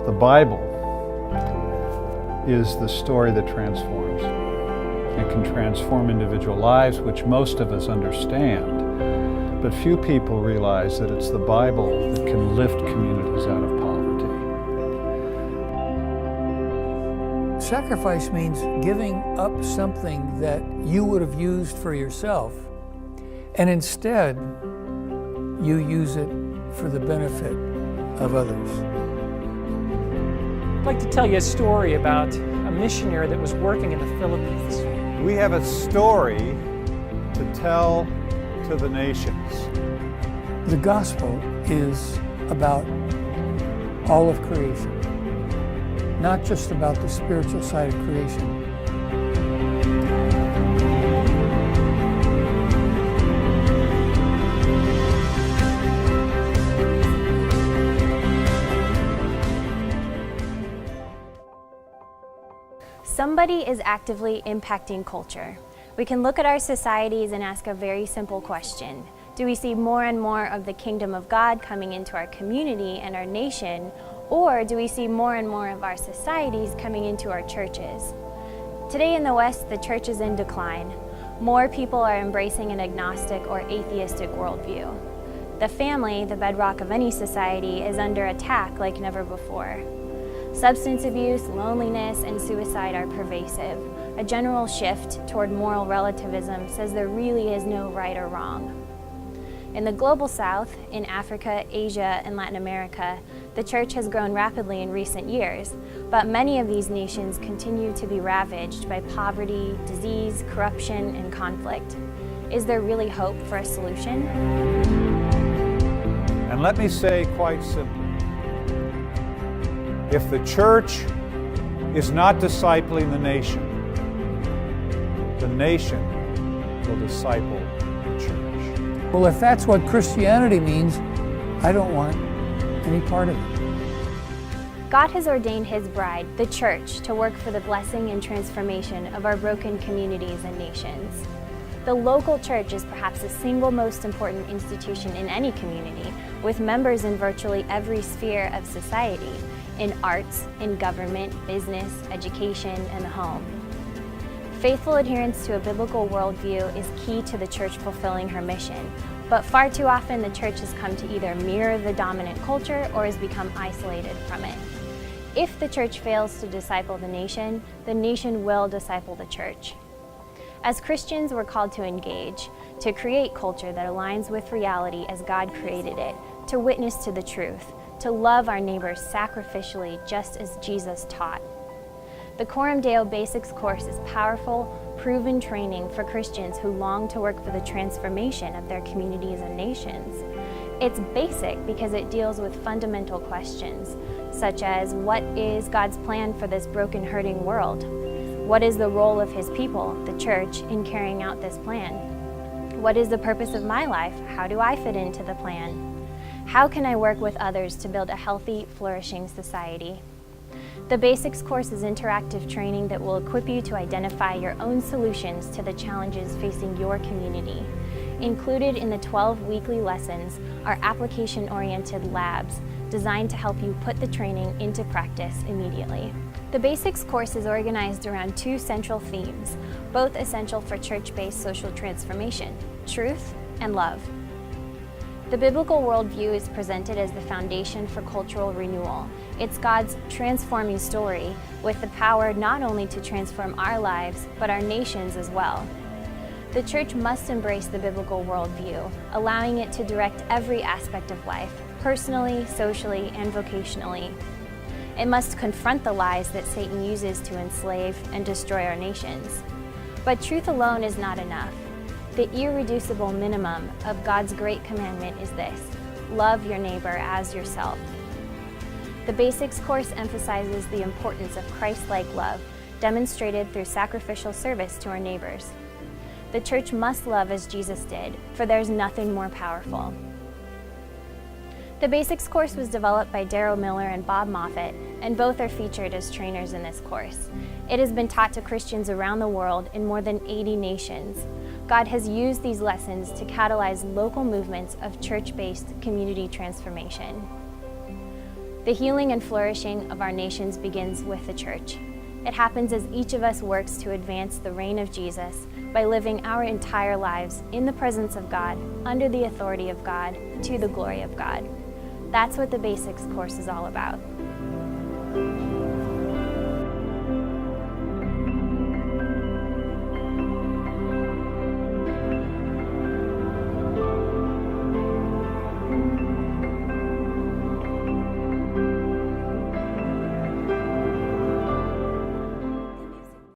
The Bible is the story that transforms. It can transform individual lives, which most of us understand, but few people realize that it's the Bible that can lift communities out of poverty. Sacrifice means giving up something that you would have used for yourself, and instead you use it for the benefit of others. I'd like to tell you a story about a missionary that was working in the Philippines. We have a story to tell to the nations. The gospel is about all of creation, not just about the spiritual side of creation. Somebody is actively impacting culture. We can look at our societies and ask a very simple question. Do we see more and more of the kingdom of God coming into our community and our nation, or do we see more and more of our societies coming into our churches? Today in the West, the church is in decline. More people are embracing an agnostic or atheistic worldview. The family, the bedrock of any society, is under attack like never before. Substance abuse, loneliness, and suicide are pervasive. A general shift toward moral relativism says there really is no right or wrong. In the global South, in Africa, Asia, and Latin America, the church has grown rapidly in recent years, but many of these nations continue to be ravaged by poverty, disease, corruption, and conflict. Is there really hope for a solution? And let me say quite simply, if the church is not discipling the nation will disciple the church. Well, if that's what Christianity means, I don't want any part of it. God has ordained His bride, the church, to work for the blessing and transformation of our broken communities and nations. The local church is perhaps the single most important institution in any community, with members in virtually every sphere of society, in arts, in government, business, education, and the home. Faithful adherence to a biblical worldview is key to the church fulfilling her mission, but far too often the church has come to either mirror the dominant culture or has become isolated from it. If the church fails to disciple the nation will disciple the church. As Christians, we're called to engage, to create culture that aligns with reality as God created it, to witness to the truth, to love our neighbors sacrificially just as Jesus taught. The CORAM DEO Basics course is powerful, proven training for Christians who long to work for the transformation of their communities and nations. It's basic because it deals with fundamental questions, such as what is God's plan for this broken, hurting world? What is the role of His people, the church, in carrying out this plan? What is the purpose of my life? How do I fit into the plan? How can I work with others to build a healthy, flourishing society? The Basics course is interactive training that will equip you to identify your own solutions to the challenges facing your community. Included in the 12 weekly lessons are application-oriented labs designed to help you put the training into practice immediately. The Basics course is organized around two central themes, both essential for church-based social transformation: truth and love. The biblical worldview is presented as the foundation for cultural renewal. It's God's transforming story with the power not only to transform our lives, but our nations as well. The church must embrace the biblical worldview, allowing it to direct every aspect of life, personally, socially, and vocationally. It must confront the lies that Satan uses to enslave and destroy our nations. But truth alone is not enough. The irreducible minimum of God's great commandment is this: love your neighbor as yourself. The Basics course emphasizes the importance of Christ-like love, demonstrated through sacrificial service to our neighbors. The church must love as Jesus did, for there's nothing more powerful. The Basics course was developed by Darrell Miller and Bob Moffat, and both are featured as trainers in this course. It has been taught to Christians around the world in more than 80 nations. God has used these lessons to catalyze local movements of church-based community transformation. The healing and flourishing of our nations begins with the church. It happens as each of us works to advance the reign of Jesus by living our entire lives in the presence of God, under the authority of God, to the glory of God. That's what the Basics course is all about.